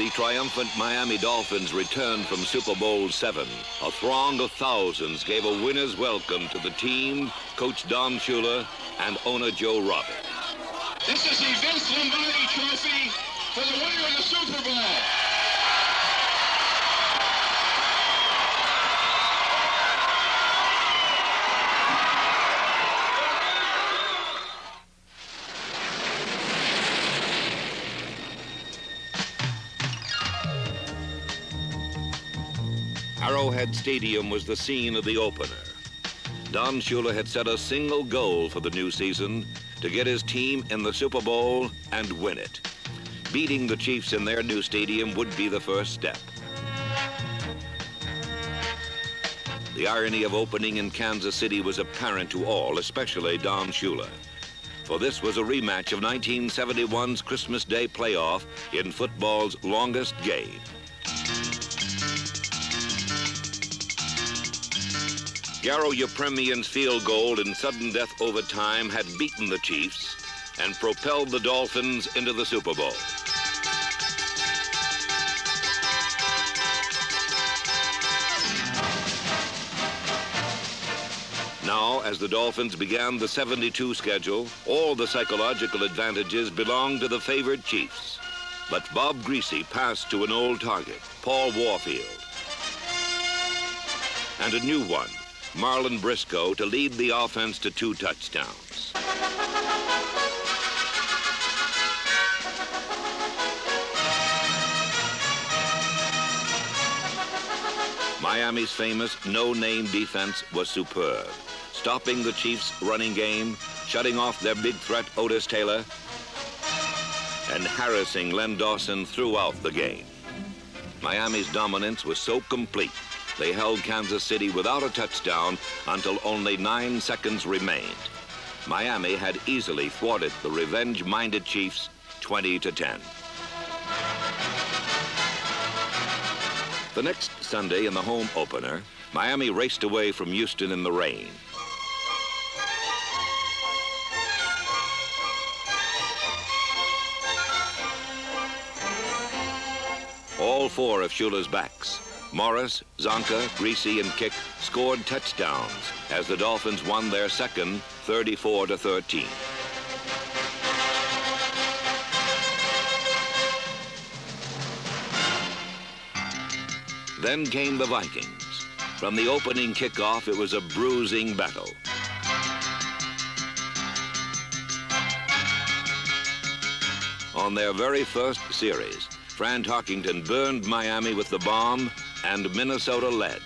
the triumphant Miami Dolphins returned from Super Bowl VII, a throng of thousands gave a winner's welcome to the team, Coach Don Shula, and owner Joe Robbins. This is the Vince Lombardi Trophy for the winner of the Super Bowl. Arrowhead Stadium was the scene of the opener. Don Shula had set a single goal for the new season: to get his team in the Super Bowl and win it. Beating the Chiefs in their new stadium would be the first step. The irony of opening in Kansas City was apparent to all, especially Don Shula, for this was a rematch of 1971's Christmas Day playoff in football's longest game. Garo Yepremian's field goal in sudden death overtime had beaten the Chiefs and propelled the Dolphins into the Super Bowl. Now, as the Dolphins began the 72 schedule, all the psychological advantages belonged to the favored Chiefs. But Bob Greasy passed to an old target, Paul Warfield, and a new one, Marlon Briscoe, to lead the offense to 2 touchdowns. Miami's famous no-name defense was superb, stopping the Chiefs' running game, shutting off their big threat Otis Taylor, and harassing Len Dawson throughout the game. Miami's dominance was so complete, they held Kansas City without a touchdown until only 9 seconds remained. Miami had easily thwarted the revenge-minded Chiefs 20-10. The next Sunday in the home opener, Miami raced away from Houston in the rain. All 4 of Shula's backs, Morris, Zonka, Greasy, and Kick, scored touchdowns as the Dolphins won their second 34-13. Then came the Vikings. From the opening kickoff, it was a bruising battle. On their very first series, Fran Tarkington burned Miami with the bomb, and Minnesota led.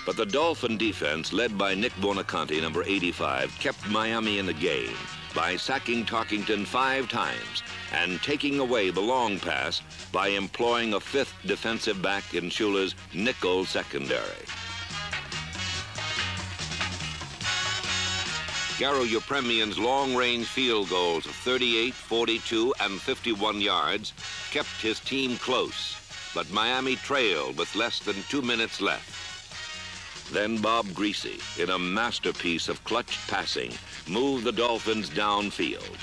But the Dolphin defense, led by Nick Buonaconti, number 85, kept Miami in the game by sacking Tarkington 5 times and taking away the long pass by employing a 5th defensive back in Shula's nickel secondary. Garo Yepremian's long-range field goals of 38, 42, and 51 yards kept his team close, but Miami trailed with less than 2 minutes left. Then Bob Greasy, in a masterpiece of clutch passing, moved the Dolphins downfield.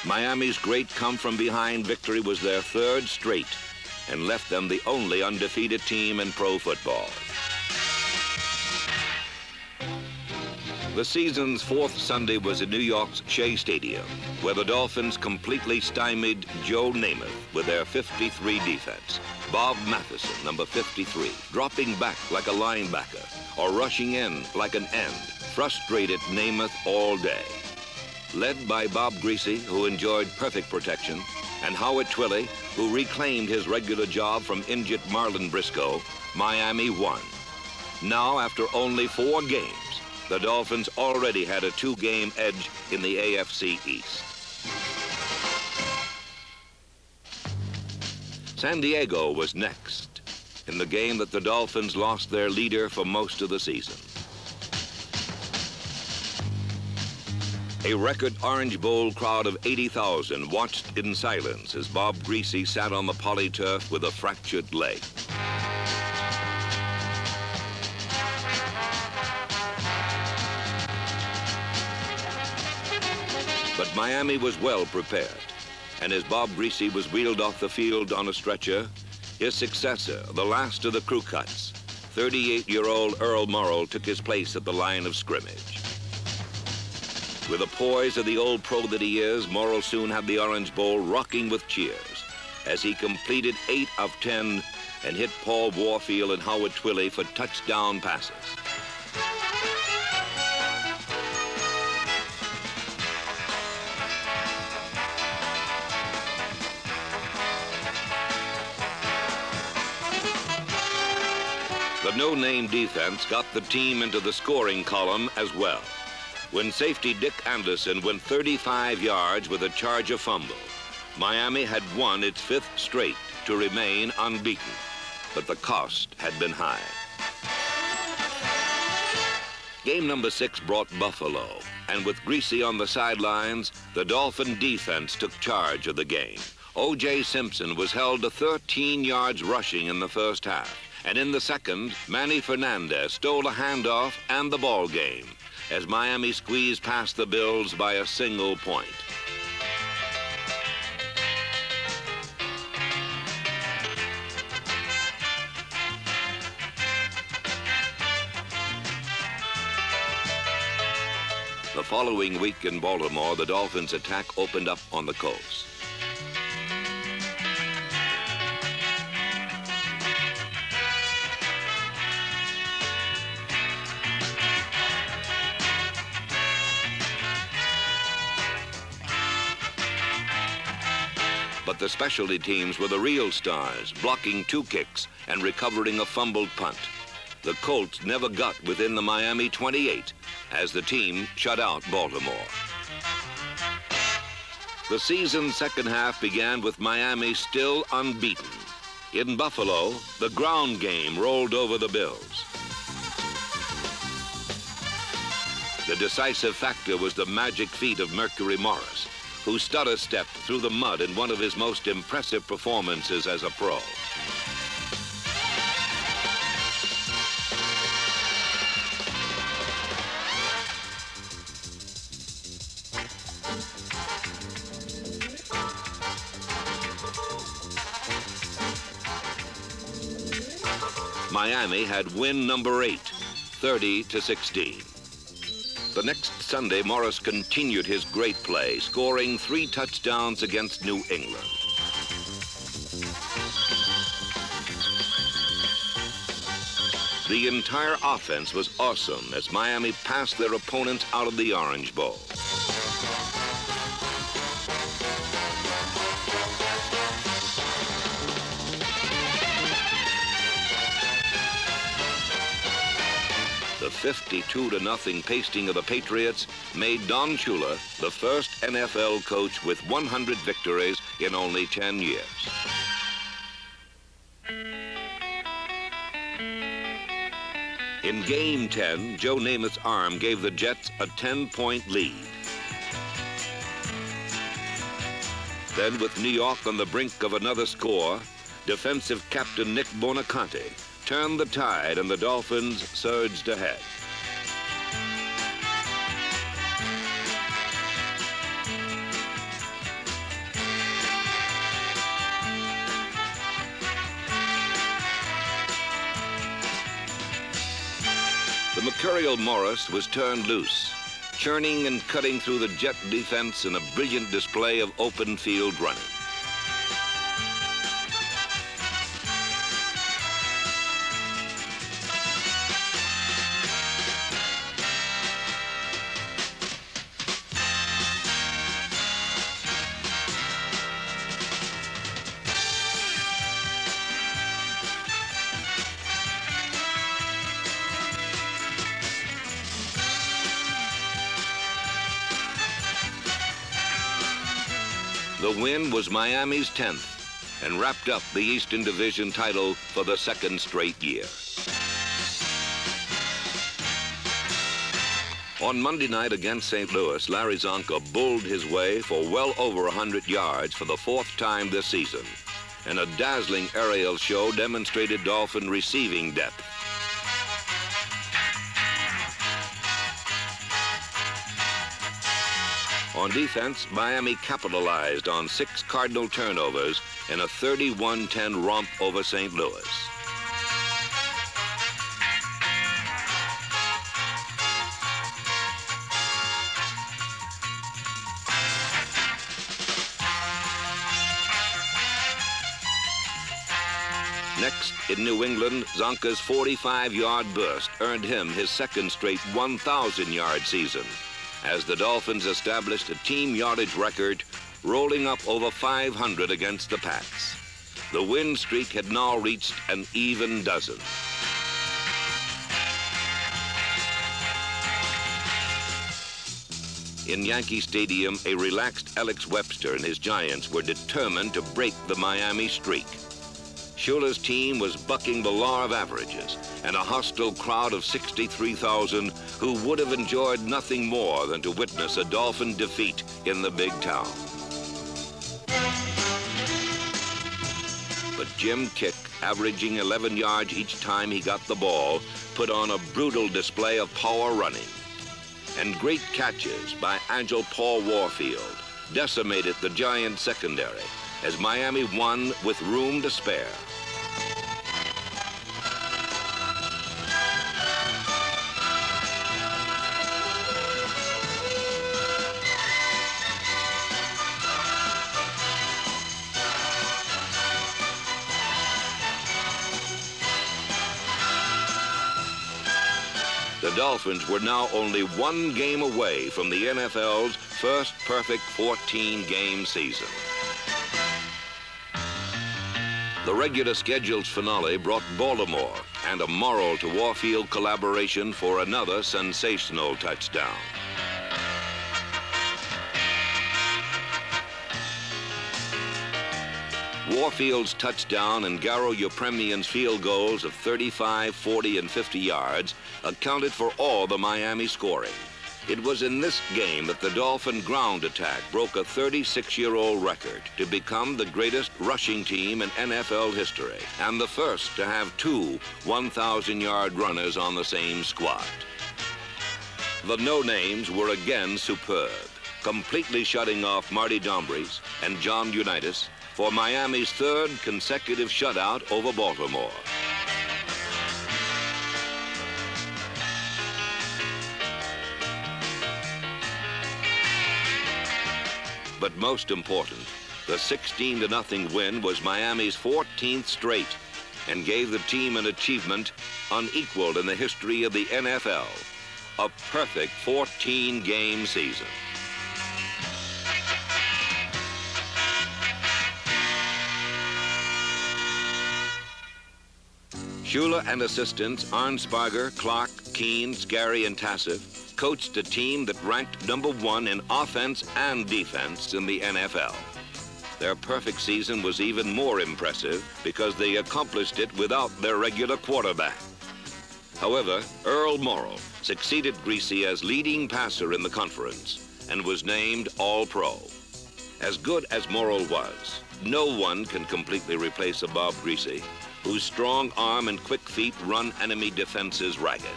Miami's great come-from-behind victory was their 3rd straight and left them the only undefeated team in pro football. The season's 4th Sunday was in New York's Shea Stadium, where the Dolphins completely stymied Joe Namath with their 53 defense. Bob Matheson, number 53, dropping back like a linebacker or rushing in like an end, frustrated Namath all day. Led by Bob Greasy, who enjoyed perfect protection, and Howard Twilley, who reclaimed his regular job from injured Marlon Briscoe, Miami won. Now, after only 4 games, the Dolphins already had a 2-game edge in the AFC East. San Diego was next, in the game that the Dolphins lost their leader for most of the season. A record Orange Bowl crowd of 80,000 watched in silence as Bob Griese sat on the polyturf with a fractured leg. But Miami was well prepared, and as Bob Griese was wheeled off the field on a stretcher, his successor, the last of the crew cuts, 38-year-old Earl Morrall, took his place at the line of scrimmage. With the poise of the old pro that he is, Morrall soon had the Orange Bowl rocking with cheers as he completed 8 of 10 and hit Paul Warfield and Howard Twilley for touchdown passes. The no-name defense got the team into the scoring column as well, when safety Dick Anderson went 35 yards with a Charger fumble. Miami had won its 5th straight to remain unbeaten, but the cost had been high. Game number 6 brought Buffalo, and with Griese on the sidelines, the Dolphin defense took charge of the game. O.J. Simpson was held to 13 yards rushing in the first half, and in the second, Manny Fernandez stole a handoff and the ball game as Miami squeezed past the Bills by a single point. The following week in Baltimore, the Dolphins' attack opened up on the coast. But the specialty teams were the real stars, blocking 2 kicks and recovering a fumbled punt. The Colts never got within the Miami 28 as the team shut out Baltimore. The season's second half began with Miami still unbeaten. In Buffalo, the ground game rolled over the Bills. The decisive factor was the magic feet of Mercury Morris, who stutter-stepped through the mud in one of his most impressive performances as a pro. Miami had win number 8, 30-16. The next Sunday, Morris continued his great play, scoring 3 touchdowns against New England. The entire offense was awesome as Miami passed their opponents out of the Orange Bowl. The 52-0 pasting of the Patriots made Don Shula the first NFL coach with 100 victories in only 10 years. In Game 10, Joe Namath's arm gave the Jets a 10-point lead. Then, with New York on the brink of another score, defensive captain Nick Bonaconte turned the tide and the Dolphins surged ahead. The mercurial Morris was turned loose, churning and cutting through the Jet defense in a brilliant display of open field running. The win was Miami's 10th and wrapped up the Eastern Division title for the 2nd straight year. On Monday night against St. Louis, Larry Csonka bulled his way for well over 100 yards for the fourth time this season, and a dazzling aerial show demonstrated Dolphin receiving depth. On defense, Miami capitalized on 6 Cardinal turnovers in a 31-10 romp over St. Louis. Next, in New England, Csonka's 45-yard burst earned him his second straight 1,000-yard season, as the Dolphins established a team yardage record, rolling up over 500 against the Pats. The win streak had now reached an even dozen. In Yankee Stadium, a relaxed Alex Webster and his Giants were determined to break the Miami streak. Shula's team was bucking the law of averages, and a hostile crowd of 63,000 who would have enjoyed nothing more than to witness a Dolphin defeat in the big town. But Jim Kick, averaging 11 yards each time he got the ball, put on a brutal display of power running. And great catches by agile Paul Warfield decimated the Giants' secondary as Miami won with room to spare. The Dolphins were now only one game away from the NFL's first perfect 14-game season. The regular schedule's finale brought Baltimore and a Morrill to Warfield collaboration for another sensational touchdown. Warfield's touchdown and Garo Yepremian's field goals of 35, 40, and 50 yards accounted for all the Miami scoring. It was in this game that the Dolphin ground attack broke a 36-year-old record to become the greatest rushing team in NFL history and the first to have 2 1,000-yard runners on the same squad. The no-names were again superb, completely shutting off Marty Dombrys and John Unitas for Miami's third consecutive shutout over Baltimore. But most important, the 16-0 win was Miami's 14th straight and gave the team an achievement unequaled in the history of the NFL, a perfect 14-game season. Shula and assistants Arnsparger, Clark, Keene, Scarry, and Tassif coached a team that ranked #1 in offense and defense in the NFL. Their perfect season was even more impressive because they accomplished it without their regular quarterback. However, Earl Morrill succeeded Greasy as leading passer in the conference and was named All-Pro. As good as Morrill was, no one can completely replace a Bob Greasy, whose strong arm and quick feet run enemy defenses ragged.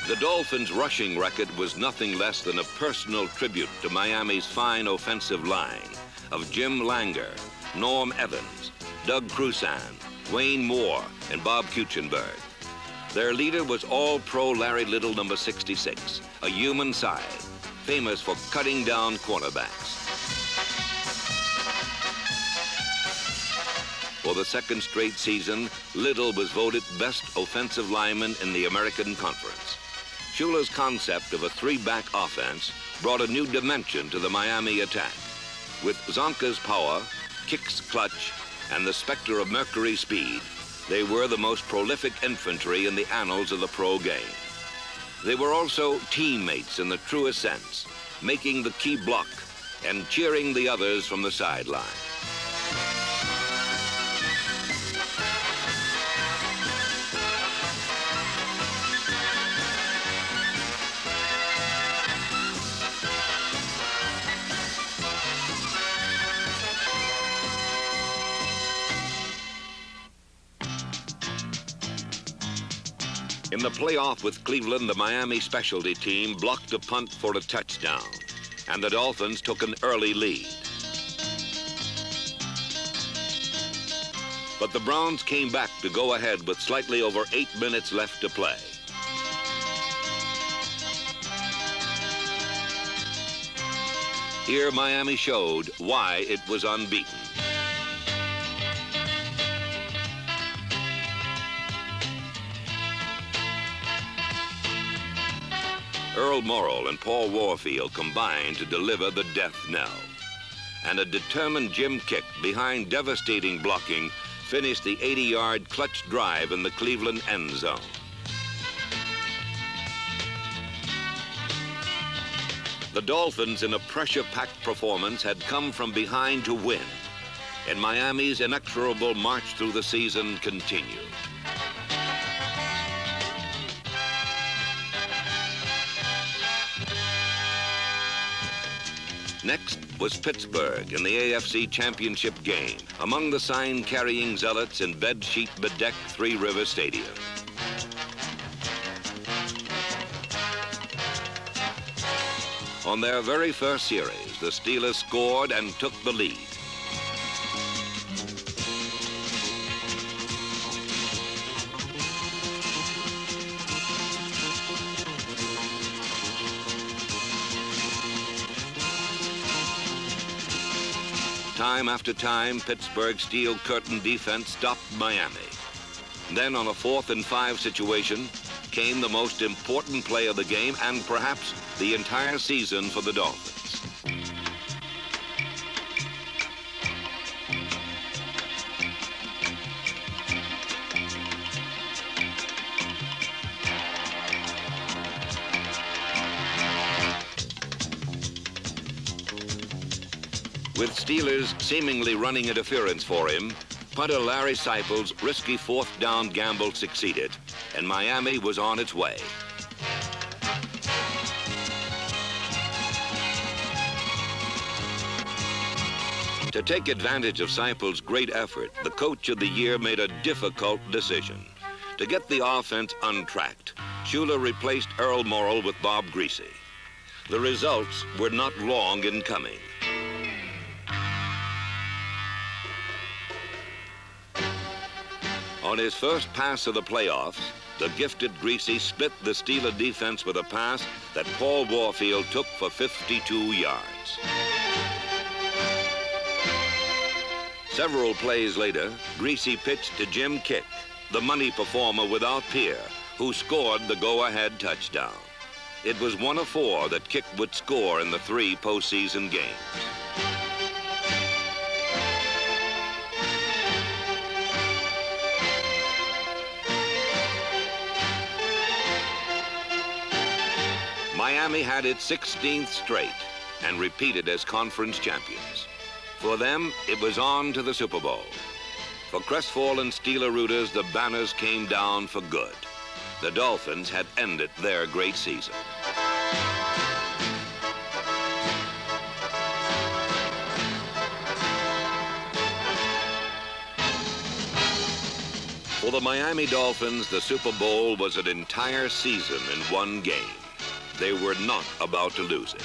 The Dolphins' rushing record was nothing less than a personal tribute to Miami's fine offensive line of Jim Langer, Norm Evans, Doug Crusan, Wayne Moore, and Bob Kuechenberg. Their leader was All-Pro Larry Little, number 66, a human side, famous for cutting down cornerbacks. For the second straight season, Little was voted best offensive lineman in the American Conference. Shula's concept of a 3-back offense brought a new dimension to the Miami attack. With Csonka's power, Kick's clutch, and the specter of Mercury's speed, they were the most prolific infantry in the annals of the pro game. They were also teammates in the truest sense, making the key block and cheering the others from the sideline. In the playoff with Cleveland, the Miami specialty team blocked a punt for a touchdown, and the Dolphins took an early lead. But the Browns came back to go ahead with slightly over 8 minutes left to play. Here, Miami showed why it was unbeaten. Earl Morrall and Paul Warfield combined to deliver the death knell. And a determined Jim Kick behind devastating blocking finished the 80-yard clutch drive in the Cleveland end zone. The Dolphins, in a pressure-packed performance, had come from behind to win, and Miami's inexorable march through the season continued. Next was Pittsburgh in the AFC Championship game, among the sign-carrying zealots in bedsheet-bedecked Three River Stadium. On their very first series, the Steelers scored and took the lead. Time after time, Pittsburgh's steel curtain defense stopped Miami. Then on a 4th and 5 situation came the most important play of the game and perhaps the entire season for the Dolphins. With Steelers seemingly running interference for him, punter Larry Seipel's risky 4th down gamble succeeded, and Miami was on its way. To take advantage of Seipel's great effort, the coach of the year made a difficult decision. To get the offense untracked, Shula replaced Earl Morrall with Bob Greasy. The results were not long in coming. On his first pass of the playoffs, the gifted Greasy split the Steeler defense with a pass that Paul Warfield took for 52 yards. Several plays later, Greasy pitched to Jim Kick, the money performer without peer, who scored the go-ahead touchdown. It was 1 of 4 that Kick would score in the 3 postseason games. Miami had its 16th straight and repeated as conference champions. For them, it was on to the Super Bowl. For crestfallen Steeler rooters, the banners came down for good. The Dolphins had ended their great season. For the Miami Dolphins, the Super Bowl was an entire season in one game. They were not about to lose it.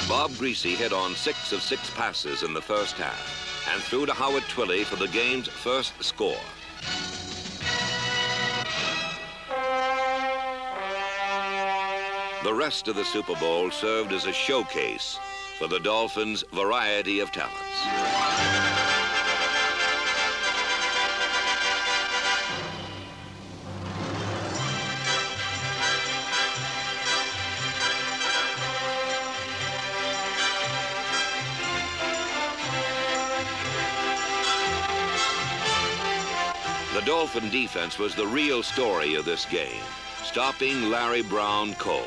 Bob Greasy hit on 6 of 6 passes in the first half and threw to Howard Twilley for the game's first score. The rest of the Super Bowl served as a showcase for the Dolphins' variety of talents. The Dolphin defense was the real story of this game, stopping Larry Brown cold.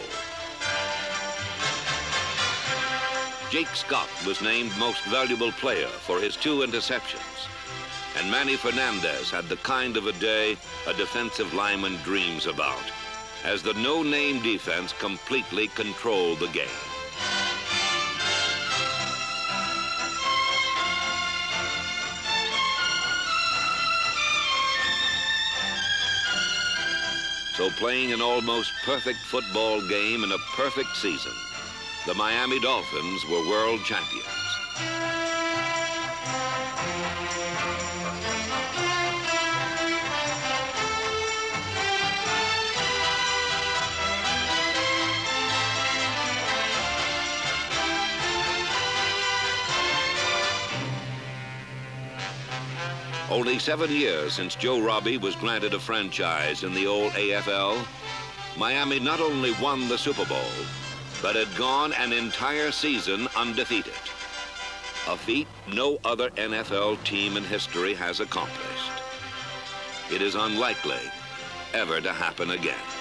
Jake Scott was named Most Valuable Player for his 2 interceptions. And Manny Fernandez had the kind of a day a defensive lineman dreams about, as the no-name defense completely controlled the game. So playing an almost perfect football game in a perfect season, the Miami Dolphins were world champions. Only 7 years since Joe Robbie was granted a franchise in the old AFL, Miami not only won the Super Bowl, but had gone an entire season undefeated. A feat no other NFL team in history has accomplished. It is unlikely ever to happen again.